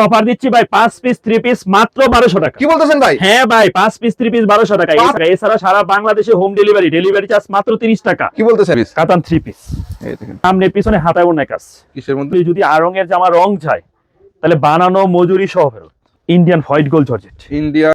Offer দিচ্ছি ভাই 5 piece 3 piece মাত্র 1200 টাকা। কি বলতেছেন ভাই? হ্যাঁ ভাই 5 পিস 3 পিস 1200 টাকা। এছাড়া সারা বাংলাদেশে হোম ডেলিভারি চার্জ মাত্র 30 টাকা। কি বলতেছেন? কাতান 3 পিস, এই দেখেন সামনে পিছনে হাতায় ওড়নায় কাজ। কিসের মধ্যে? যদি আড়ং-এর জামা রং যায় তাহলে বানানো মজুরি সহ ফেরত। Indian white gold georgette. India.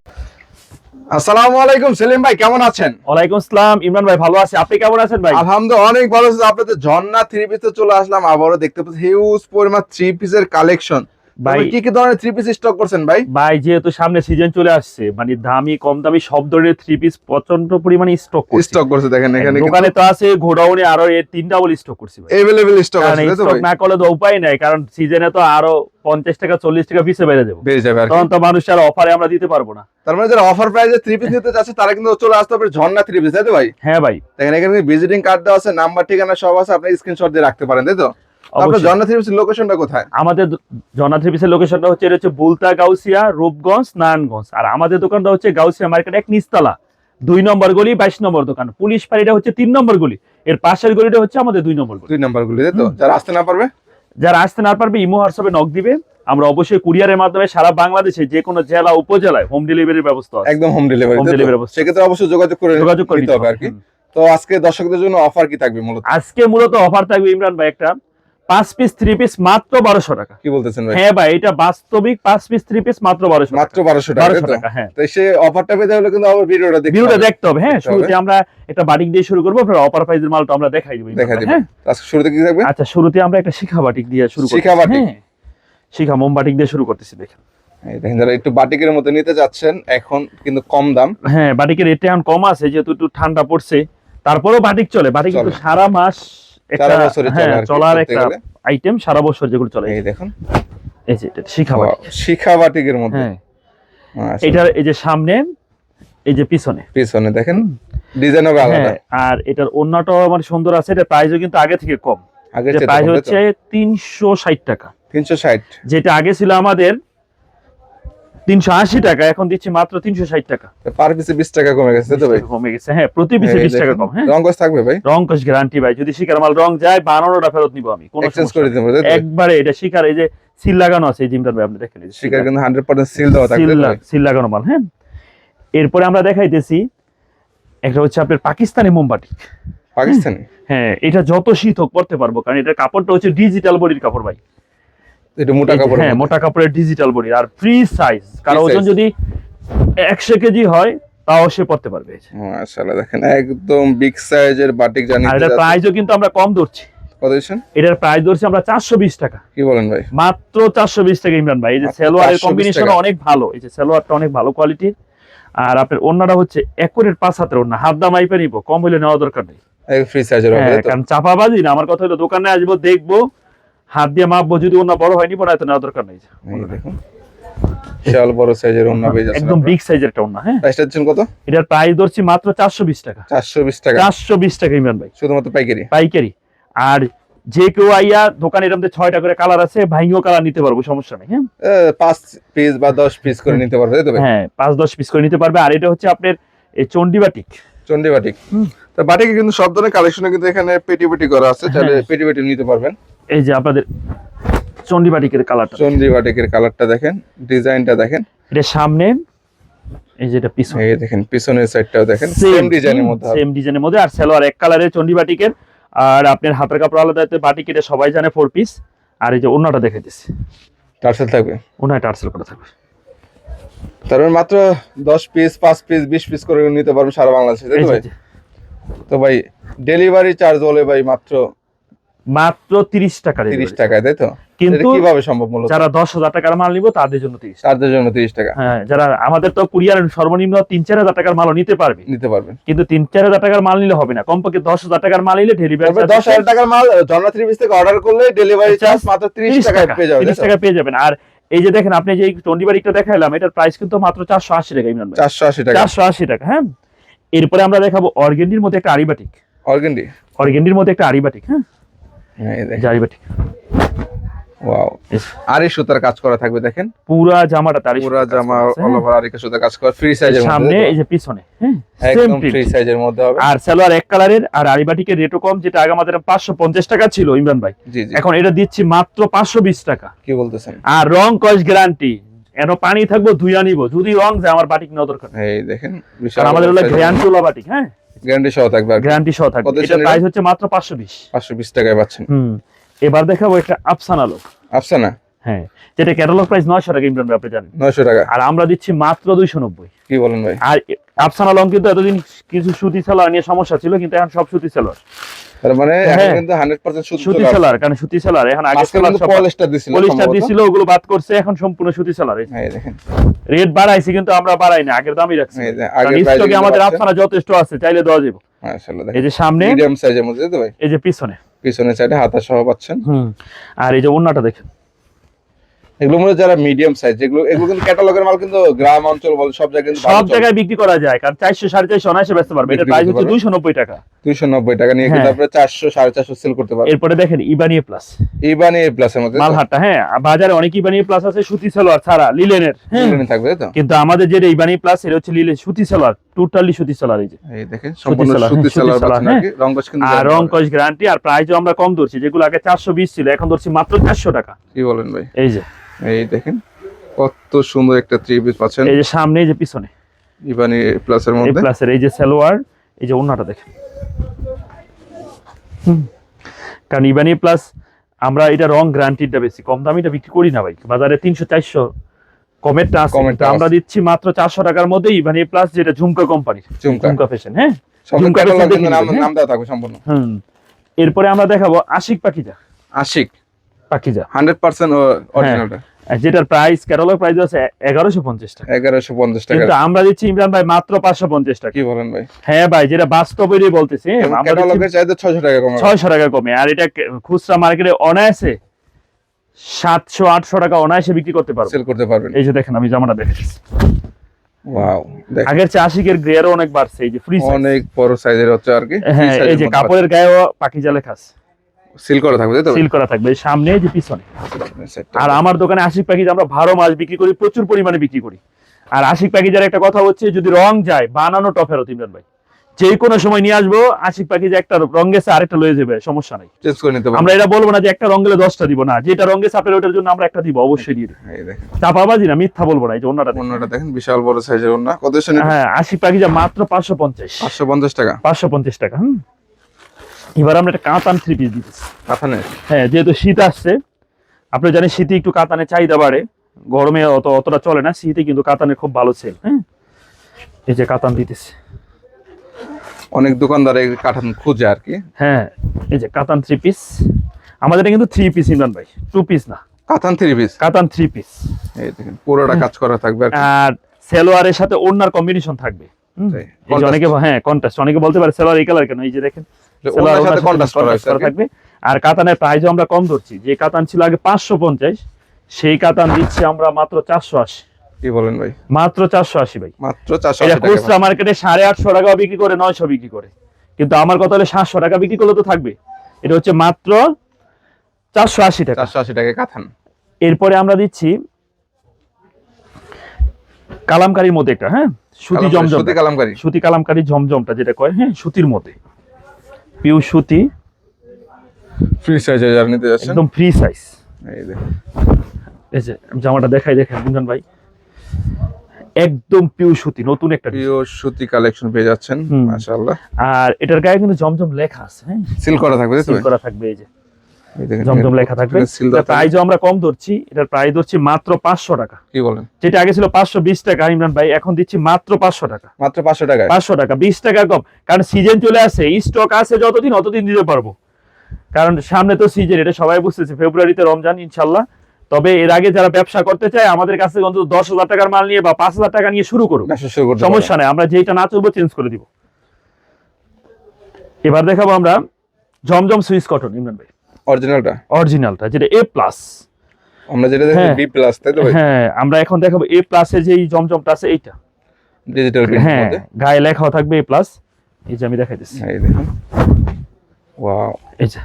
আসসালামু আলাইকুম সেলিম ভাই, কেমন আছেন? ওয়ালাইকুম আসসালাম ইমরান ভাই, ভালো আছি, আপনি কেমন আছেন ভাই? আলহামদুলিল্লাহ অনেক ভালো আছি। আপনাদের ঝর্ণা থ্রি পিসে চলে আসলাম, আবারও দেখতে পাচ্ছি হিউজ পরিমাণ থ্রি পিসের কালেকশন। ভাই ভাই কি কি ধরনের থ্রি পিস স্টক করছেন ভাই? ভাই যেহেতু সামনে সিজন চলে আসছে, মানে দামি কম দামি সব ধরনের 3 পিস প্রচন্ড পরিমাণে স্টক করছে দেখেন এখানে দোকানে তো আছে, গোডাউনে আরো এর 3 ডাবল স্টক করছি ভাই। अवेलेबल স্টক আছে তাই তো স্টক ভাই? না করলে তো উপায় নাই, কারণ সিজনে তো আরো 50 টাকা 40 টাকা পিছে বেড়ে যাবে, বেড়ে যাবে আর কি। তখন তো মানুষ আর অফারে আমরা দিতে পারবো না। তার মানে যারা অফার প্রাইসে থ্রি পিস নিতে চাচ্ছে তারা কিন্তু চলে আসতে হবে ঝর্ণা থ্রি পিস, তাই তো ভাই? হ্যাঁ ভাই দেখেন এখানে ভিজিটিং কার্ড দেওয়া আছে, নাম্বার ঠিকানা সব আছে, আপনি স্ক্রিনশট দিয়ে রাখতে পারেন, তাই তো? আপনার অবশ্যই। ঝর্ণা থ্রি পিসের লোকেশনটা কোথায়? আমাদের জনা থ্রি পিসের লোকেশনটা হচ্ছে, এটা হচ্ছে বুলতা, গাউসিয়া, রূপগঞ্জ, নারায়ণগঞ্জ। আর আমাদের দোকানটা হচ্ছে গাউসিয়া মার্কেট 1 নিচতলা 2 নম্বর গলি 22 নম্বর দোকান। পুলিশ ফাঁড়িটা হচ্ছে 3 নম্বর গলি, এর পাশের গলিটা হচ্ছে আমাদের 2 নম্বর গলি। 2 নাম্বার গুলি, তাই তো? যারা আসতে না পারবে, যারা আসতে না পারবে ইমো হোয়াটসঅ্যাপে নক দিবে, আমরা অবশ্যই কুরিয়ারের মাধ্যমে সারা বাংলাদেশে যে কোনো জেলা উপজেলায় হোম ডেলিভারির ব্যবস্থা আছে। একদম হোম ডেলিভারি, হোম ডেলিভারি ব্যবস্থা সেক্ষেত্রে অবশ্যই যোগাযোগ করে করে নিতে হবে আর কি। তো আজকে দর্শকদের জন্য অফার কি থাকবে মূলত? আজকে মূলত অফার থাকবে ইমরান ভাই, একটা 5 পিস 3 পিস মাত্র 1200 টাকা। কি বলতেছেন ভাই? হ্যাঁ ভাই, এটা বাস্তবিক 5 পিস 3 পিস মাত্র 1200 মাত্র 1200 টাকা, 1200 তাই তো? টাকা, হ্যাঁ। তো সেই অফারটা পেতে হলে কিন্তু আবার ভিডিওটা ভিডিওটা দেখতে হবে। হ্যাঁ, দেখতে হবে। শুরুতে আমরা একটা বাটিক দিয়ে শুরু করব, পরে অফার প্রাইজের মালটা আমরা দেখাই দেব। দেখা দিবেন। হ্যাঁ, আজকে শুরুতে কি থাকবে? আচ্ছা শুরুতে আমরা একটা শিখা বাটিক দিয়ে শুরু করব। শিখা বাটিক? হ্যাঁ, শিখা মোম বাটিক দিয়ে শুরু করতেছি, দেখেন। এই দেখেন যারা একটু বাটিকের মতো নিতে যাচ্ছেন, এখন কিন্তু কম দাম। হ্যাঁ, বাটিকের রেট এখন কম আছে যেহেতু একটু ঠান্ডা পড়ছে, তারপরেও বাটিক চলে। বাটিক কিন্তু চলে। সারা মাস একটা, সারা বছরই চলে হ্যাঁ, আর কি চলার বলতে একটা গেলে। আইটেম, সারা বছর যেগুলো চলে। এই দেখুন, এই যে এটা শিখা বাটিক। শিখা বাটিকের মধ্যে। হ্যাঁ, আচ্ছা, এটার এই যে সামনে, এই যে পিছনে, পিছনে দেখেন ডিজাইন হবে আলাদা। হ্যাঁ, আর এটার ওন্নাটাও আমার সুন্দর আছে। এটা প্রাইসও কিন্তু আগে থেকে কম। আগের এটা চেয়ে প্রাইস কম, তাই তো? হচ্ছে 360 টাকা। 360। যেটা আগে ছিল আমাদের 380 টাকা, এখন দিচ্ছি মাত্র 360 টাকা। পার পিসে 20 টাকা কমে গেছে, তাই তো ভাই? কমে গেছে, হ্যাঁ, প্রতি পিসে এই 20 টাকা দেখুন, কম। হ্যাঁ, রং কস থাকবে ভাই? রং কস গ্যারান্টি ভাই, যদি শিকার মাল রং যায় 52টা ফেরত নিব আমি, কোনো এক্সচেঞ্জ সমস্যা করে নেই। দিতে পারবে, তাই তো? একবারে এটা শিকার, এই যে সিল লাগানো আছে, এই জিমটার ভাই আপনি দেখেন, এই যে শিকার কিন্তু 100% সিল দেওয়া থাকবে, তাই তো ভাই? সিল লাগানো মাল। হ্যাঁ, এরপরে আমরা দেখাইতেছি একটা হচ্ছে আপনার পাকিস্তানি মোমবাটি। পাকিস্তানি? হ্যাঁ, এটা যত শীত হোক পরতে পারবো, কারণ এটার কাপড়টা হচ্ছে ডিজিটাল বডির কাপড় ভাই। এটা মোটা এই যে, কাপড়। হ্যাঁ, মোটা কাপড়ের ডিজিটাল বডি আর ফ্রি সাইজ, কারণ Free ওজন size। যদি 100 কেজি হয় তাও সে পড়তে পারবে। এই যে। মাশাআল্লাহ দেখেন একদম বিগ সাইজের বাটিক জানি। আর এটার প্রাইসও কিন্তু আমরা কম ধরছি। কত দিচ্ছেন? এটার প্রাইস ধরছি আমরা 420 টাকা। কি বলেন ভাই? মাত্র 420 টাকা ইমরান ভাই। এই যে মাত্র সালোয়ারের 420 কম্বিনেশন টাকা। অনেক ভালো, এই যে সালোয়ারটা অনেক ভালো কোয়ালিটির। আর আপনার ওন্নাটা হচ্ছে একুরেট 5 হাতের ওন্না, হাত দা মাইপে নিব, কম হলে নেওয়া দরকার নেই। এই ফ্রি সাইজের হবে, হ্যাঁ, তাই তো? কারণ চাপাবাজি না, আমার কথা হলো দোকানে আসবো, দেখবো, হাত দিয়ে মাপবো, যদি ওন্না বড় হয় নিব, না তো নেওয়া দরকার নেই। এই দেখুন বিশাল বড় সাইজের ওন্না পেয়ে যাচ্ছেন একদম আপনারা। বিগ সাইজের একটা ওন্না। হ্যাঁ, প্রাইসটা দিচ্ছেন কত? এটার প্রাইস ধরছি মাত্র 420 টাকা। 420 টাকা 420 টাকা ইমরান ভাই, শুধুমাত্র পাইকারি। পাইকারি। আর যে কেউ আইয়া দোকানে এরকম 6টা করে কালার আছে, ভাইঙ্গো কালার নিতে পারবো, সমস্যা নেই। হ্যাঁ, 5 পিস বা 10 পিস করে নিতে পারবে, তাই তো ভাই? হ্যাঁ, 5-10 পিস করে নিতে পারবে। আর এটা হচ্ছে আপনার এই চন্ডি বাটিক। চন্ডি বাটিক। তো বাটিকে কিন্তু সব ধরনের কালেকশনে কিন্তু এখানে পেটি পেটি করা আছে, চাইলে হ্যাঁ। পেটি পেটি নিতে পারবেন। এই যে আপনাদের চন্ডি বাটিকের কালারটা, চন্ডি বাটিকের কালারটা দেখেন, ডিজাইনটা দেখেন। এটা সামনে, এই যে এটা পিছনে, এই দেখেন পিছনের সাইডটাও দেখেন, সেম ডিজাইনের মধ্যে হবে। সেম ডিজাইনের মধ্যে। আর সালোয়ার এক কালারের চন্ডি বাটিকের। আর আপনার হাতের কাপড় আলাদা, বাটিক এটা সবাই জানে 4 পিস। আর এই যে ওন্নাটা দেখাইতেছি, টার্সেল থাকবে। ওন্নায় টার্সেল করা থাকবে। তারপর মাত্র 10 পিস 5 পিস 20 পিস করে নিতে পারবেন সারা বাংলাদেশে, তাই এই তো ভাই? যে, তো ভাই ডেলিভারি চার্জ হলে ভাই মাত্র মাত্র 30 টাকা 30 টাকায়, তাই তো? কিন্তু এটা কিভাবে সম্ভব মূলত? যারা 10,000 টাকার মাল নিব তাদের জন্য 30 টাকা। চার্জের জন্য 30 টাকা হ্যাঁ, যারা আমাদের তো কুরিয়ার সর্বনিম্ন 3-4 হাজার টাকার মালও নিতে পারবে, নিতে পারবেন। কিন্তু 3-4 হাজার টাকার মাল নিলে হবে না, কমপক্ষে 10,000 টাকার মাল নিলে ডেলিভারি তবে 10,000 টাকার মাল জন্না 3 পিস থেকে অর্ডার করলে ডেলিভারি চার্জ মাত্র 30 টাকায় পেয়ে যাবেন, 30 টাকা পেয়ে যাবেন। আর এই যে দেখেন, আপনি যে চন্ডি বাটিকটা দেখাইলাম, এটার প্রাইস কিন্তু মাত্র 480 টাকা ইমরান ভাই। 480 টাকা 480 টাকা। হ্যাঁ, এরপরে আমরা দেখাবো অর্গেন্ডির মধ্যে একটা আরি বাটিক। অর্গেন্ডি। অর্গেন্ডির মধ্যে একটা আরি বাটিক। হ্যাঁ, হ্যাঁ এই এই দেখেন যে আরি বাটিক। ওয়াও, আরি সুতার কাজ করা থাকবে দেখেন, পুরা জামাটা তারই পুরা জামা অল ওভার আরি সুতার কাজ করা, ফ্রি সাইজের মধ্যে, সামনে এই যে পিছনে, হ্যাঁ একদম ফ্রি সাইজের মধ্যে হবে। আর সালোয়ার এক কালারের, আর আরিবাটিকের রেটও কম, যেটা আগে আমাদের 550 টাকা ছিল ইমরান ভাই, জি জি, এখন এটা দিচ্ছি মাত্র 520 টাকা। কি বলতেছেন? আর রং কস গ্যারান্টি, এন পানি থাকবো ধুইয়া নিব, যদি রং যায় আমার বাটিক ন দরকার। এই দেখেন বিশাল, আর আমাদের হলো গ্যারান্টি ওলা বাটিক, হ্যাঁ গ্যারান্টি সহ থাকবে, আর গ্যারান্টি সহ থাকবে। কত এটা প্রাইস হচ্ছে মাত্র 520 520 টাকায় পাচ্ছেন। এবার দেখাবো একটা আফসানা লোক, আফসানা, হ্যাঁ যেটা ক্যাটালগ প্রাইস 900 টাকা ইমরান ভাই, আপনি জানেন 900 টাকা, আর আমরা দিচ্ছি মাত্র 290। কি বলেন ভাই? আর আফসানা লং কিন্তু এতদিন কিছু সুতি সেলার নিয়ে সমস্যা ছিল, কিন্তু এখন সব সুতি সেলার, তার মানে এখন হ্যাঁ, কিন্তু 100% সুতি সেলার, কারণ সুতি সেলার এখন আগে আজকে কিন্তু পলিস্টার দিছিল, পলিস্টার দিছিল, ওগুলো বাদ করছে, এখন সম্পূর্ণ সুতি সেলার। এই দেখেন রেট বাড়াইছি কিন্তু আমরা বাড়াই না, আগের দামই রাখছি, এই যে কারণ আগের প্রাইস স্টকে আমাদের আফসানা যথেষ্ট আছে, চাইলে দেওয়া যাবে। মাশাআল্লাহ, এই যে সামনে মিডিয়াম সাইজের মধ্যে তো ভাই, এই যে পিছনে, পিছনের সাইডে হাতা সহ পাচ্ছেন। আর এই যে ওন্নাটা দেখেন, এগুলো মধ্যে যারা মিডিয়াম সাইজ, এগুলো কিন্তু ক্যাটালগের মাল, কিন্তু গ্রাম অঞ্চল বল সব জায়গায় কিন্তু সব জায়গায় বিক্রি করা যায়, কারণ 400 450 অনায়াসে বেচতে পারবে। এটার প্রাইস হচ্ছে 290 টাকা, 290 টাকা নিয়ে কিন্তু আপনি 400 450 সেল করতে পারবেন। এরপরে দেখেন ইবানি প্লাস, ইবানি প্লাসের মধ্যে মালহাটটা, হ্যাঁ বাজারে অনেক ইবানি প্লাস আছে সুতি সালোয়ার ছাড়া, লিলেনের, হ্যাঁ লিলেন থাকবে তো, কিন্তু আমাদের যে ইবানি প্লাস এটা হচ্ছে লিলেন সুতি সালোয়ার, টোটালি সুতি সালোয়ার। এই যে এই দেখেন সম্পূর্ণ সুতি সালোয়ার পাচ্ছেন, নাকি রংকশ কিন্তু, আর রংকশ গ্যারান্টি, আর প্রাইসও আমরা কম ধরছি, যেগুলো আগে 420 ছিল এখন ধরছি মাত্র 400 টাকা। কি বলেন ভাই? এই যে এই দেখেন কত সুন্দর একটা থ্রি পিস পাচ্ছেন, এই যে সামনে, এই যে পিছনে ইবানি প্লাসের এই মধ্যে, প্লাসের এই যে সালোয়ার, এই যে ওন্নাটা দেখেন, কারণ ইবানি প্লাস আমরা এটা রং গ্যারান্টিটা বেশি, কম দামিটা বিক্রি করি না ভাই, বাজারে 300 400 কমেরটা আছে, কিন্তু আমরা দিচ্ছি মাত্র 400 টাকার মধ্যে ইবানি প্লাস, যেটা ঝুমকা কোম্পানির, ঝুমকা ফ্যাশন, হ্যাঁ ঝুমকা ফ্যাশন কিন্তু নাম দেওয়া থাকবে সম্পূর্ণ। এরপরে আমরা দেখাবো আশিক পাকিজা, আশিক পাকিজা 100% অরিজিনালটা, যেটার প্রাইস ক্যাটালগ প্রাইস আছে 1150 টাকা, 1150 টাকা, কিন্তু আমরা দিচ্ছি ইমরান ভাই মাত্র 550 টাকা। কি বলেন ভাই? হ্যাঁ ভাই, যেটা বাস্তবেরই বলতেছি, আমরা ক্যাটালগের চাইতে 600 টাকা কমে, 600 টাকা কমে, আর এটা খুচরা মার্কেটে অনায়াসে 700 800 টাকা অনায়াসে বিক্রি করতে পারবো, সেল করতে পারবেন। এই যে দেখেন আমি জামাটা দেখেছি, ওয়াও, দেখেন আগের চেয়ে আশিকের গ্রেয়ারও অনেক বাড়ছে, এই যে ফ্রি অনেক বড় সাইজের হচ্ছে আর কি, হ্যাঁ এই যে কাপড়ের গায়েও পাকিজা লেখা আছে, সিল করা থাকবে তাই তো, সিল করা থাকবে সামনে, এই যে পিছনে। আর আমার দোকানে আশিক পাকিজা আমরা 12 মাস বিক্রি করি, প্রচুর পরিমাণে বিক্রি করি। আর আশিক পাকিজার একটা কথা হচ্ছে, যদি রং যায় বানানো টপেরও ইমরান ভাই, যে কোনো সময় নিয়ে আসবো, আশিক পাকিজা একটা রং গেছে আরেকটা লয়ে যাবে, সমস্যা নাই, চেঞ্জ করে নিতে পারবেন। আমরা এটা বলবো না যে একটা রং গেলে 10টা দিব না, যেটা রং গেছে আপনার ওটার জন্য আমরা একটা দিব, অবশ্যই দিয়ে দিব, এই দেখেন চাপাবাজি না, মিথ্যা বলবো না। এই যে ওন্নাটা দেখেন বিশাল বড় সাইজের ওন্না, কত শুনে? হ্যাঁ আশিক পাকিজা মাত্র 550 550 টাকা, 550 টাকা। এবার আমরা একটা কাতান থ্রি পিস দিতেছি, কাতানে, হ্যাঁ যেহেতু শীত আসছে, আপনি জানেন শীতে একটু কাতানের চাহিদা বাড়ে, গরমে অতটা চলে না, শীতে কিন্তু কাতানের খুব ভালো সেল। হ্যাঁ এই যে কাতান দিতেছি, অনেক দোকানদার এই কাতান খুঁজে আর কি, হ্যাঁ এই যে কাতান থ্রি পিস, আমাদের এটা কিন্তু 3 পিস ইমরান ভাই, 2 পিস না, কাতান থ্রি পিস, কাতান 3 পিস। এই দেখেন পুরোটা কাজ করা থাকবে আর কি, আর সালোয়ারের সাথে ওড়নার কম্বিনেশন থাকবে, এই যে অনেকে, হ্যাঁ কন্ট্রাস্ট, অনেকে বলতে পারে সালোয়ার এই কালার কেন, এই যে দেখেন ওনার সাথে কন্ট্রাস্ট করা থাকবে। আর কাতানের প্রাইসও আমরা কম ধরছি, যে কাতান ছিল আগে 550, সেই কাতান দিচ্ছি আমরা মাত্র 480। কি বলেন ভাই? মাত্র 480 ভাই, মাত্র 480 এটা টাকা, খুচরা মার্কেটে 850 টাকা বিক্রি করে, 900 বিক্রি করে, কিন্তু আমার কথা হলে 700 টাকা বিক্রি করলে তো থাকবে, এটা হচ্ছে মাত্র 480 টাকা, 480 টাকা কাতান। এরপরে আমরা দিচ্ছি কালামকারীর মধ্যে একটা, হ্যাঁ সুতি জমজম, সুতি কালামকারী, সুতি কালামকারী জমজমটা যেটা কয়, হ্যাঁ সুতির মধ্যে, পিউ সুতি, ফ্রি সাইজে যারা নিতে যাচ্ছেন, একদম ফ্রি সাইজ। এই দেখেন এই যে জামাটা দেখাই, দেখেন গুঞ্জন ভাই, একদম পিউ সুতি, নতুন একটা পিওর সুতি কালেকশন পেয়ে যাচ্ছেন, মাশাআল্লাহ। আর এটার গায়ে কিন্তু জমজম লেখা আছে, হ্যাঁ সিল করা থাকবে, সিল করা থাকবে, এই যে এই দেখেন জমজম লেখা থাকবে। এটার প্রাইসও আমরা কম ধরছি, এটার প্রাইস ধরছি মাত্র 500 টাকা। কি বলেন? যেটা আগে ছিল 520 টাকা ইমরান ভাই, এখন দিচ্ছি মাত্র 500 টাকা, মাত্র 500 টাকা, 500 টাকা, 20 টাকা কম, কারণ সিজন চলে আসে, স্টক আছে যতদিন অতদিন দিতে পারবো, কারণ সামনে তো সিজন, এটা সবাই বুঝতেছে, ফেব্রুয়ারিতে রমজান ইনশাল্লাহ। তবে এর আগে যারা ব্যবসা করতে চায় আমাদের কাছে অন্তত 10,000 টাকার মাল নিয়ে বা 5,000 টাকা নিয়ে শুরু করুক, সমস্যা নেই, আমরা যেটা না চলবো চেঞ্জ করে দিব। এবার দেখাবো আমরা জমজম সুইস কটন ইমরান ভাই, অরিজিনালটা যেটা A+, আমরা যেটা দেখি B+, তাই তো ভাই? হ্যাঁ আমরা এখন দেখাবো A+ এর যে জমজমটা আছে, এইটা ডিজিটাল প্রিন্টের মধ্যে, গায়ে লেখাও থাকবে A+, এই যে আমি দেখাইতেছি, এই দেখুন, ওয়াও, এই যে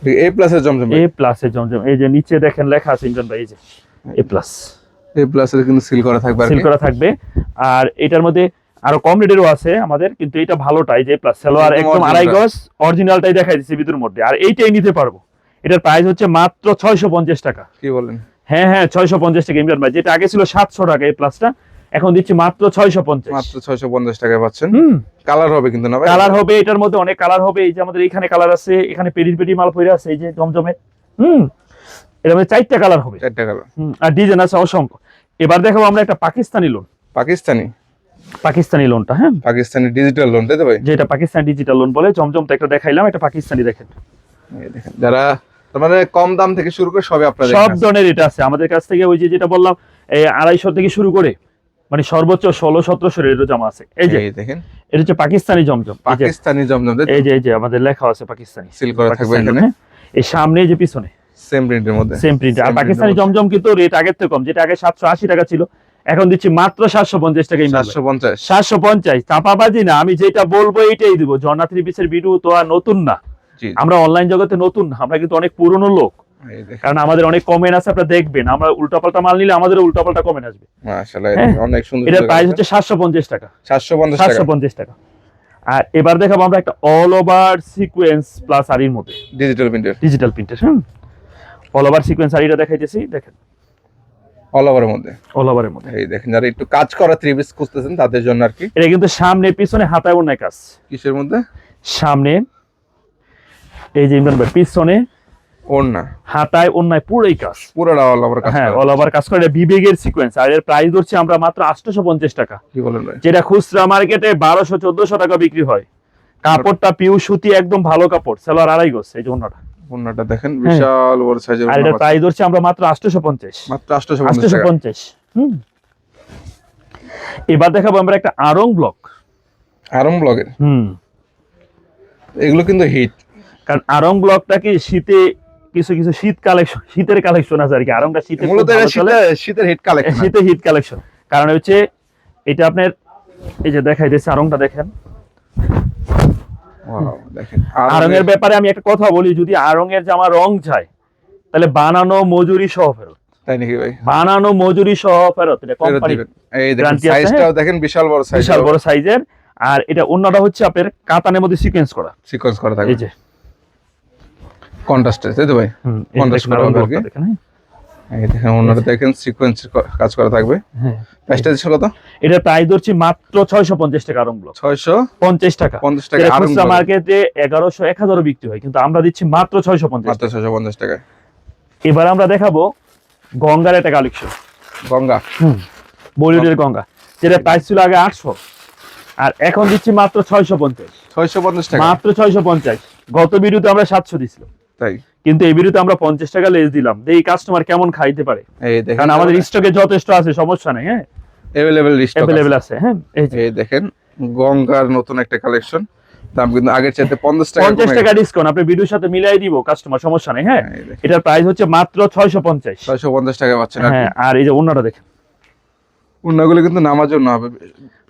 এ প্লাস এর জমজম, এ প্লাস এর জমজম। এই যে নিচে দেখেন লেখা আছে ইমরান ভাই, এই যে এ প্লাস, এ প্লাস এর কিন্তু সিল করা থাকবে, সিল করা থাকবে। আর এটার মধ্যে আরো কম রেটেরও আছে আমাদের, কিন্তু এটা ভালোটাই যে প্লাস সালোয়ার একদম একদম আড়াই original গজ অরিজিনালটাই দেখাই দিচ্ছি ভিতর মধ্যে। আর এইটাই নিতে পারবো। এটার প্রাইস হচ্ছে মাত্র 650 টাকা। কি বলেন? হ্যাঁ হ্যাঁ 650 টাকা ইমরান ভাই, যেটা আগে ছিল 700 টাকা এই প্লাসটা, এখন দিচ্ছি মাত্র 650। মাত্র 650 টাকায় পাচ্ছেন। হুম, কালার হবে কিন্তু না ভাই? কালার হবে, এটার মধ্যে অনেক কালার হবে। এই যে আমাদের এখানে কালার আছে, এখানে পেরি পেরি মাল পরে আছে, এই যে জমজমে। হুম, এর মধ্যে 4টা কালার হবে। 4টা কালার। আর ডিজাইন আছে অসংখ্য। এবার দেখাবো আমরা একটা পাকিস্তানি লোন, পাকিস্তানি, পাকিস্তানি লোনটা। হ্যাঁ, পাকিস্তানি ডিজিটাল লোন, তাই তো ভাই? যেটা পাকিস্তানি ডিজিটাল লোন বলে। জমজম তো একটা দেখাইলাম, এটা পাকিস্তানি দেখেন। এই দেখেন, যারা তার মানে কম দাম থেকে শুরু করে সবই আপনাদের সব কাছে। ধরনের এটা আছে আমাদের কাছ থেকে। ওই যে যেটা বললাম, এই 250 থেকে শুরু করে মানে সর্বোচ্চ 1600-1700 এর জামা আছে। এই যে এই দেখেন, এটা হচ্ছে পাকিস্তানি জমজম। এই যে পাকিস্তানি জমজম, তাই তো? এই যে আমাদের লেখা আছে পাকিস্তানি, সিল করা থাকবে পাকিস্তানি, এখানে। হ্যাঁ। এই সামনে যে পিছনে সেম প্রিন্টের মধ্যে, সেম প্রিন্ট। আর Same পাকিস্তানি print এর জমজম কিন্তু রেট আগের থেকে কম, যেটা আগে 780 টাকা ছিল এখন দিচ্ছি মাত্র 750 টাকা। 750। 750 চাপাবাজি না, আমি যেটা বলবো এইটাই দিব। ঝর্ণা থ্রি পিসের ভিডিও তো আর নতুন না, জি, আমরা অনলাইন জগতে নতুন না, আমরা কিন্তু অনেক পুরনো লোক। এই দেখেন, কারণ আমাদের অনেক কমেন্ট আছে, আপনারা দেখবেন আমরা উল্টাপাল্টা মাল নিলে আমাদের উল্টাপাল্টা কমেন্ট আসবে। মাশাআল্লাহ, হ্যাঁ, অনেক সুন্দর। এটার প্রাইস হচ্ছে 750 টাকা। 750 টাকা, 750 টাকা। আর এবার দেখাবো আমরা একটা অল ওভার সিকোয়েন্স প্লাস আরির মধ্যে, ডিজিটাল প্রিন্টের, ডিজিটাল প্রিন্টের। অল ওভার সিকোয়েন্স আরিটা দেখাইতেছি, দেখেন অল ওভারের মধ্যে। অল ওভারের মধ্যে। এই দেখেন, যারা একটু কাজ করা থ্রি পিস খুঁজতেছেন তাদের জন্য আর কি। এটা কিন্তু সামনে পিছনে হাতায় ওড়নায় কাজ। কিসের মধ্যে? সামনে এই যে ইমরান ভাই, পিছনে ওড়না, হাতায় ওড়নায় পুরোই কাজ। পুরোটা অল ওভার কাজ হ্যাঁ, করা। অল ওভার কাজ করে। এটা বিবেগের সিকোয়েন্স। আর এর প্রাইস ধরছি আমরা মাত্র 850 টাকা, কি বলেন ভাই? যেটা খুচরা মার্কেটে 1200-1400 টাকা বিক্রি হয়। কাপড়টা পিউ সুতি, একদম ভালো কাপড়। সালোয়ার আড়াই গজ। এই যে ওড়নাটা, ওড়নাটা দেখেন, বিশাল বড় সাইজের আর ওড়না এটার পাচ্ছেন। প্রাইস ধরছি আমরা মাত্র 850। মাত্র 850 টাকা। 850। হুম, এবার দেখাবো আমরা একটা আরং ব্লক। আরং ব্লগের, হুম, এগুলো কিন্তু হিট। কারণ আরং ব্লকটা কি শীতে কিছু কিছু শীত কালেকশন, শীতের কালেকশন আছে আর কি। আরংটা শীতে মূলত এটা শীতের হিট কালেকশন। শীতে হিট কালেকশন। কারণ হচ্ছে এটা আপনার এই যে দেখাইতেছে আরংটা দেখেন। ওয়াও, দেখেন আরং এর ব্যাপারে আমি একটা কথা বলি, যদি আরং এর জামা রং যায় তাহলে বানানো মজুরি সহ ফেরত। তাই নাকি ভাই? বানানো মজুরি সহ ফেরত। এটা ফেরত কোম্পানি দিবেন। এই দেখেন guarantee আছে, সাইজটাও দেখেন, বিশাল বড় সাইজ, বিশাল বড় সাইজের। আর এটা অন্যটা হচ্ছে আপনার কাতানের মধ্যে সিকোয়েন্স করা। সিকোয়েন্স করা এই থাকবে, যে কন্ট্রাস্টে, তাই তো ভাই? এই কন্ট্রাস্ট দেখেন করা আরং হবে আর কি। ব্লকটা দেখেন। এই দেখেন ওনাটা দেখেন, সিকোয়েন্স কাজ করা থাকবে। হ্যাঁ, প্রাইসটা দিচ্ছেন কত? এটার প্রাইস ধরছি মাত্র 650 টাকা আরং ব্লক। 650 টাকা। টাকা আরং খুচরা ব্লগ। মার্কেটে 1100-1000 বিক্রি হয়, কিন্তু আমরা দিচ্ছি মাত্র 650 মাত্র 650 টাকা। এবার আমরা দেখাবো গঙ্গার একটা কালেকশন, গঙ্গা, বলিউডের গঙ্গা, যেটা প্রাইস ছিল আগে 800 আর এখন দিচ্ছি মাত্র 650। 650 টাকা, মাত্র 650। গত ভিডিওতে আমরা 700 দিছিলাম, তাই? কিন্তু এই ভিডিওতে আমরা 50 টাকা লেস দিলাম। এই কাস্টমার কেমন খাইতে পারে, এই দেখেন, কারণ আমাদের স্টকে যথেষ্ট আছে, সমস্যা নেই। হ্যাঁ, अवेलेबल স্টক अवेलेबल আছে। হ্যাঁ, এই যে এই দেখেন গঙ্গার নতুন একটা কালেকশন, দাম কিন্তু আগের চাইতে 50 টাকা 50 টাকা ডিসকাউন্ট আপনি ভিডিওর সাথে মিলাই দিব কাস্টমার, সমস্যা নেই। হ্যাঁ, এই দেখেন, এটার প্রাইস হচ্ছে মাত্র 650। 650 টাকা পাচ্ছেন আর কি। হ্যাঁ, আর এই যে ওন্নাটা দেখেন, ওন্নাগুলো কিন্তু নামার জন্য হবে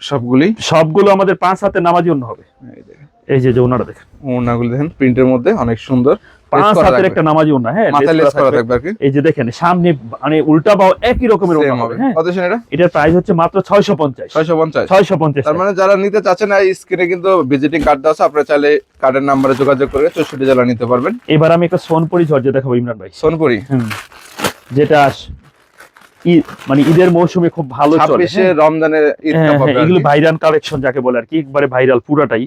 সবগুলি। সবগুলো আমাদের 5 হাতে নামাজি ওন্না হবে। এই দেখেন এই যে ওন্নাটা দেখেন, ওন্নাগুলো দেখেন প্রিন্টের মধ্যে অনেক সুন্দর, 5 হাতের একটা নামাজি ওন্না। হ্যাঁ, মাথা লেস করা থাকবে। থাকবে আর কি। এই যে দেখেন সামনে মানে উল্টা বাও একই রকমের ওন্না Same হবে। হবে। হ্যাঁ, কত সেন এটা? এটার প্রাইস হচ্ছে মাত্র 650। 650। 650। তার মানে যারা নিতে চাচ্ছেন না, এই স্ক্রিনে কিন্তু ভিজিটিং কার্ড দেওয়া আছে, আপনারা চাইলে কার্ডের নাম্বারে যোগাযোগ করে 64 জেলা নিতে পারবেন। এবার আমি একটা সোনপুরি জর্জেট দেখাবো ইমরান ভাই। সোনপুরি, যেটা মানে ঈদের মৌসুমে খুব ভালো চলে। 26 রমজানের ঈদ হ্যাঁ, কাপড় হ্যাঁ, আর এগুলো কি। ভাইরাল কালেকশন যাকে বলে আর কি, একবারে ভাইরাল পুরাটাই।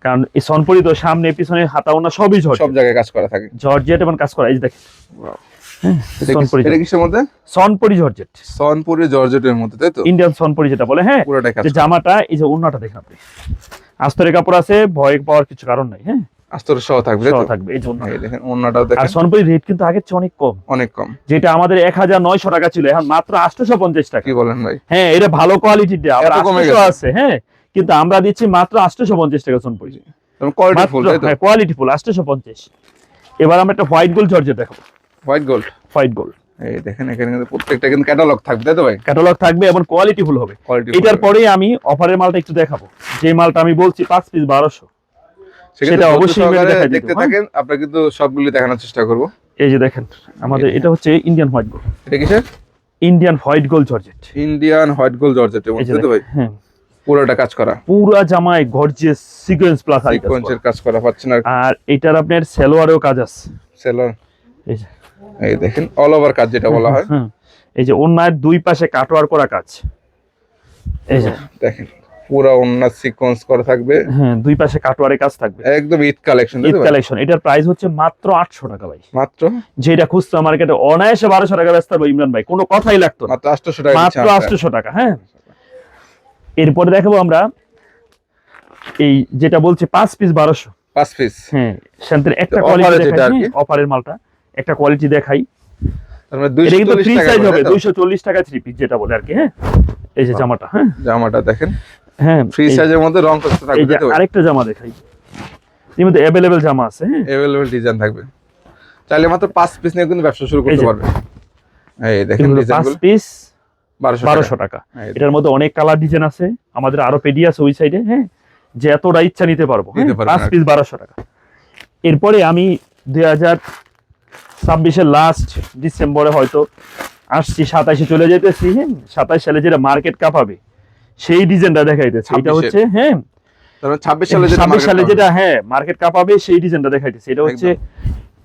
কারণ এই সোনপুরি তো সামনে পিছনে হাতাওনা সবই সব জর্জেট, জায়গায় কাজ করা থাকে। জর্জেট এবং কাজ করা। এই যে দেখেন সোনপুরি এটা কিসের মধ্যে? সোনপুরি জর্জেট, সোনপুরি জর্জেটের মধ্যে, তাই তো? ইন্ডিয়ান সোনপুরি যেটা বলে। হ্যাঁ, পুরোটাই কাজ যে করা। জামাটা এই যে ওন্নাটা দেখেন আপনি, আস্তরের কাপড় আছে, ভয় পাওয়ার কিছু কারণ নাই। হ্যাঁ, আস্তর সহ থাকবে, তাই সহ তো? থাকবে। এই যে ওন্না। এই দেখেন ওন্নাটাও আর দেখেন সোনপুরি রেট কিন্তু আগের চেয়ে অনেক কম, অনেক কম। যেটা আমাদের 1900 টাকা ছিল এখন মাত্র 850 টাকা। কি বলেন ভাই? হ্যাঁ, এটা ভালো কোয়ালিটির দেয়া, আবার এত কমে 800 গেছে? আছে। হ্যাঁ, কিন্তু আমরা দিচ্ছি মাত্র 850 টাকা সোনপুরি। কোয়ালিটি ফুল, তাই তো? Quality full 850। এবার আমরা একটা হোয়াইট গোল্ড জর্জেট দেখাবো। হোয়াইট গোল্ড, হোয়াইট গোল্ড এই দেখেন এখানে কিন্তু প্রত্যেকটা কিন্তু ক্যাটালগ থাকবে, তাই তো ভাই? ক্যাটালগ থাকবে এবং কোয়ালিটি ফুল হবে। কোয়ালিটি এটার পরেই আমি অফারের মালটা একটু দেখাবো, যে মালটা আমি বলছি 5 পিস 1200। সেটা সেটা অবশ্যই অবশ্যই মেরে দেখাই দেখতে দিতে, থাকেন, আমরা কিন্তু সবগুলি দেখানোর চেষ্টা করব। এই যে দেখেন আমাদের এটা হচ্ছে ইন্ডিয়ান হোয়াইট গোল্ড, এটা কিসের? Indian white gold georgette. Indian white gold জর্জেটের এই যে মধ্যে তো ভাই দেখেন, হ্যাঁ পুরোটা কাজ করা, পুরা জামায় গর্জিয়াস সিকোয়েন্স প্লাস সিকোয়েন্সের কাজ করা পাচ্ছেন। আর আর এটার আপনার সালোয়ারেও কাজ আছে, সেলর এই যে এই দেখেন অল ওভার কাজ যেটা বলা হয়। হ্যাঁ, এই যে ওন্নার দুই পাশে কাটওয়ার করা কাজ, এই যে দেখেন পুরো ওন্না সিকোয়েন্স করা থাকবে, হ্যাঁ দুই পাশে কাটওয়ারে কাজ থাকবে, একদম ঈদ কালেকশন। ঈদ কালেকশন। এটার প্রাইস হচ্ছে মাত্র 800 টাকা ভাই, মাত্র যেটা খুচরা মার্কেটে অনায়াসে 1200 টাকা বেচতে পারবো ইমরান ভাই, কোনো কথাই লাগতো না, মাত্র 800 টাকা মাত্র 800 টাকা। হ্যাঁ, এরপরে দেখাবো আমরা এই যেটা বলছে 5 পিস 1200। 5 পিস। হ্যাঁ, শান্তির একটা offer কোয়ালিটি যেটা আর দেখাই, কি। অফারের মালটা একটা কোয়ালিটি দেখাই, তার মানে এটা কিন্তু 240 ফ্রি টাকা সাইজ হবে, করে, তাই তো? 240 টাকা 3 পিস যেটা বলে আর কি। হ্যাঁ, এই যে জামাটা, হ্যাঁ জামাটা দেখেন হ্যাঁ ফ্রি এই- সাইজের মধ্যে রং করতে এই থাকবে, যে তাই তো? আরেকটা জামা দেখাই, এর মধ্যে অ্যাভেলেবেল জামা আছে। হ্যাঁ, अवेलेबल ডিজাইন থাকবে, চাইলে মাত্র 5 পিস নিয়ে কিন্তু ব্যবসা শুরু এই করতে যে। পারবে। এই দেখেন এগুলো ডিজাইনগুলো 5 পিস 1200 1200 টাকা। এই এটার মধ্যে অনেক কালার ডিজাইন আছে, আমাদের আরো পেডি আছে ওই সাইডে। হ্যাঁ, যে এতটা ইচ্ছা নিতে পারবো। নিতে পারবেন 5 আর কি। পিস 1200 টাকা। এরপরে আমি 2026-এর লাস্ট ডিসেম্বরে হয়তো আসছি, 27-এ চলে যেতেছি। হ্যাঁ, 27 সালে যেটা মার্কেট কাঁপাবে সেই ডিজাইনটা দেখাইতেছে। এটা 26-এ হচ্ছে হ্যাঁ তার মানে 26 সালে যেটা 26 সালে market যেটা হ্যাঁ মার্কেট কাঁপাবে সেই ডিজাইনটা দেখাইতেছে। এটা হচ্ছে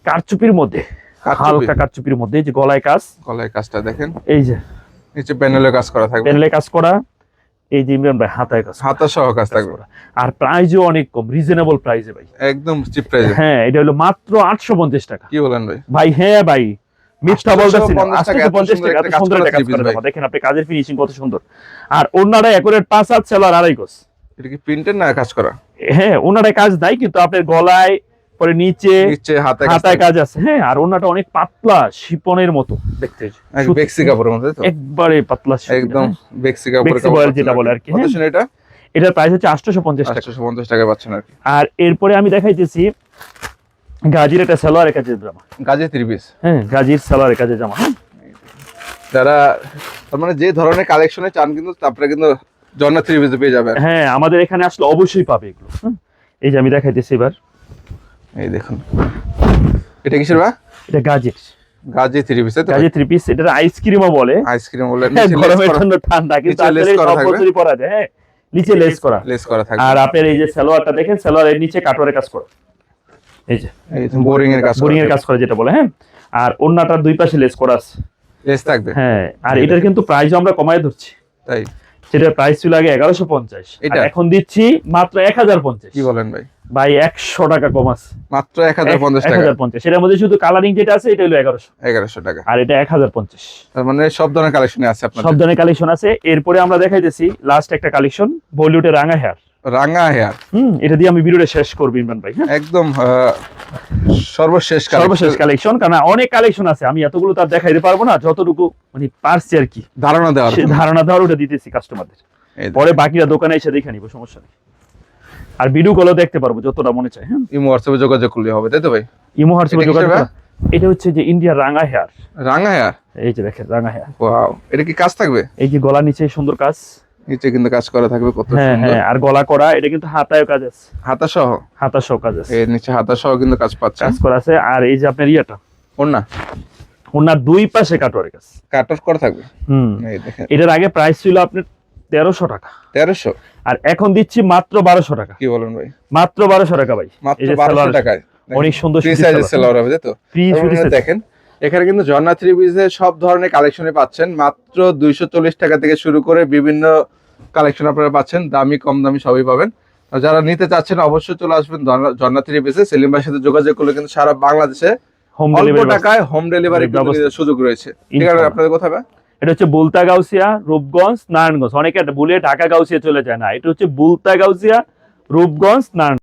কারচুপির মধ্যে, কারচুপি। হালকা কারচুপির মধ্যে, এই যে গলায় কাজ, গলায় কাজটা দেখেন, এই যে নিচে প্যানেলে কাজ করা থাকবে, প্যানেলে কাজ করা, এই যে ইমরান ভাই হাতায় কাজ করা। হাতা সহ কাজ থাকবে, আর প্রাইসও অনেক কম, রিজনেবল প্রাইসে ভাই। একদম চিপ প্রাইসে। হ্যাঁ, এটা হলো মাত্র 850 টাকা। কি বলেন ভাই? ভাই হ্যাঁ ভাই, মিথ্যা বলতেছি না, 850 টাকা, এত 850 সুন্দর টাকা একটা এত সুন্দর কাজ একটা কাজ করা করে ভাই। দেওয়া। দেখেন আপনি কাজের ফিনিশিং কত সুন্দর, আর ওনারা একুরেট 5 হাত সেলার আড়াই গজ। এটা কি প্রিন্টেড না কাজ করা? হ্যাঁ, ওনারা কাজ নাই, কিন্তু আপনার গলায় পরে নিচে নিচে হাতে হাতায় কাজ আছে। হ্যাঁ, আর ওনাটা অনেক পাতলা শিপনের মতো দেখতে, বেক্সি কাপড়ের মধ্যে, তো একবারে পাতলা শিপন, একদম হ্যাঁ। বেক্সি কাপড়ের বেক্সি বয়েল যেটা বলে আর কি, কত হ্যাঁ। শুনে এটা? এটার প্রাইস হচ্ছে 850 টাকা। 850 টাকা পাচ্ছেন আর কি। আর এরপরে আমি দেখাইতেছি গাজীর একটা সালোয়ারের কাজের জামা। গাজে 3 পিস। হ্যাঁ, গাজীর সালোয়ারের কাজের জামা। হ্যাঁ, যারা তার মানে যে ধরনের কালেকশনে চান কিন্তু আপনারা কিন্তু জন্না 3 পিসে পেয়ে যাবেন। হ্যাঁ, আমাদের এখানে আসলে অবশ্যই পাবে এগুলো। হ্যাঁ, এই যে আমি দেখাইতেছি এবার, এই দেখুন এটা কিসের বা? এটা গাজীর গাজে 3 পিস, তাই তো? গাজী 3 পিস। এটা আইসক্রিমও বলে, আইসক্রিম বলে হ্যাঁ, নিচে লেস গরমের করা, জন্য ঠান্ডা, কিন্তু নিচে লেস আসলে করা সব থাকবে। বছরই পরা যায়। হ্যাঁ, নিচে লেস করা। লেস করা থাকবে। আর আপনার এই যে সালোয়ারটা দেখেন, সালোয়ারের নিচে কাটওয়ারের কাজ করা, এই যে এই বোরিং এর কাজ, বোরিং এর কাজ করা যেটা বলে। হ্যাঁ, আর ওন্নাটার দুই পাশে লেস করা আছে। লেস থাকবে। হ্যাঁ, আর এটার কিন্তু প্রাইসও আমরা কমায় ধরছি, তাই যেটার প্রাইস ছিল আগে 1150, এটা? আর এখন দিচ্ছি মাত্র 1050। কি বলেন ভাই? ভাই 100 টাকা কম আছে, মাত্র 1050 টাকা। 1050। সেটার মধ্যে শুধু কালারিং যেটা আছে এটা হলো 1100, 1100 টাকা। আর এটা 1050। তার মানে সব ধরনের কালেকশনে আছে আপনাদের। সব ধরনের কালেকশন আছে। এরপরে আমরা দেখাইতেছি লাস্ট একটা কালেকশন, বলিউডের রাঙা হেয়ার। রাঙা হেয়ার, এটা দিয়ে আমি ভিডিওটা শেষ করব ইমরান ভাই। হ্যাঁ, একদম সর্বশেষ সর্বশেষ কালেকশন, কারণ অনেক কালেকশন আছে, আমি এতগুলো তার দেখাইতে পারবো না, যতটুকু মানে পারছি আর কি ধারণা দেওয়ার সে জন্য। ধারণা দেওয়ার ওটা দিতেছি কাস্টমারদের, এই দেখুন, পরে বাকিরা দোকানে এসে দেখে নিবো, সমস্যা নেই। আর ভিডিও কলও দেখতে পারবো যতটা মনে চায়। হ্যাঁ, ইমো হোয়াটসঅ্যাপে যোগাযোগ করলে হবে, তাই তো ভাই? ইমো হোয়াটসঅ্যাপে এটা কিসের যোগাযোগ ভাই? করা। এটা হচ্ছে যে ইন্ডিয়ার রাঙা হেয়ার। রাঙা হেয়ার, এই যে দেখেন রাঙা হেয়ার, ওয়াও, এটা কি কাজ থাকবে? এই যে গলা নিচে সুন্দর কাজ। নিচে কিন্তু কাজ করা থাকবে, কত হ্যাঁ সুন্দর। হ্যাঁ, আর গলা করা, এটা কিন্তু হাতায়ও কাজ আছে, হাতা সহ, হাতা সহ কাজ আছে, এর নিচে হাতা সহ কিন্তু কাজ পাচ্ছেন। কাজ করা আছে। আর এই যে আপনার ইয়েটা, ওন্না ওনার দুই পাশে কাটওয়ারের কাজ। কাট অফ করা থাকবে। এই দেখেন এটার আগে প্রাইস ছিল আপনার 1300 টাকা, 1300, আর এখন দিচ্ছি মাত্র 1200 টাকা। কি বলেন ভাই? মাত্র 1200 টাকা ভাই, মাত্র এই যে 1200 সালোয়ার, টাকায় অনেক সুন্দর ফ্রি সুতি সাইজের সালোয়ার। সেলার হবে, তাই তো? ফ্রি তার মানে সুতি সালোয়ার। দেখেন এখানে কিন্তু জন্না 3 পিসে সব ধরনের কালেকশনে পাচ্ছেন মাত্র 240 টাকা থেকে শুরু করে বিভিন্ন কালেকশন আপনারা পাচ্ছেন, দামি কম দামি সবই পাবেন। আর যারা নিতে চাচ্ছেন অবশ্যই চলে আসবেন জন্না 3 পিসে। সেলিম ভাইয়ের সাথে যোগাযোগ করলে কিন্তু সারা বাংলাদেশে হোম অল্প ডেলিভারি টাকায় হোম ডেলিভারি ব্যবস্থা। সুযোগ রয়েছে। ঠিক আছে, ইনশাআল্লাহ। আপনাদের কোথায়? এটা হচ্ছে বুলতা গাউসিয়া, রূপগঞ্জ, নারায়ণগঞ্জ। অনেকে ভুলে ঢাকা গাউসিয়া চলে যায় না, এটা হচ্ছে বুলতা গাউসিয়া, রূপগঞ্জ, নারায়ণগঞ্জ।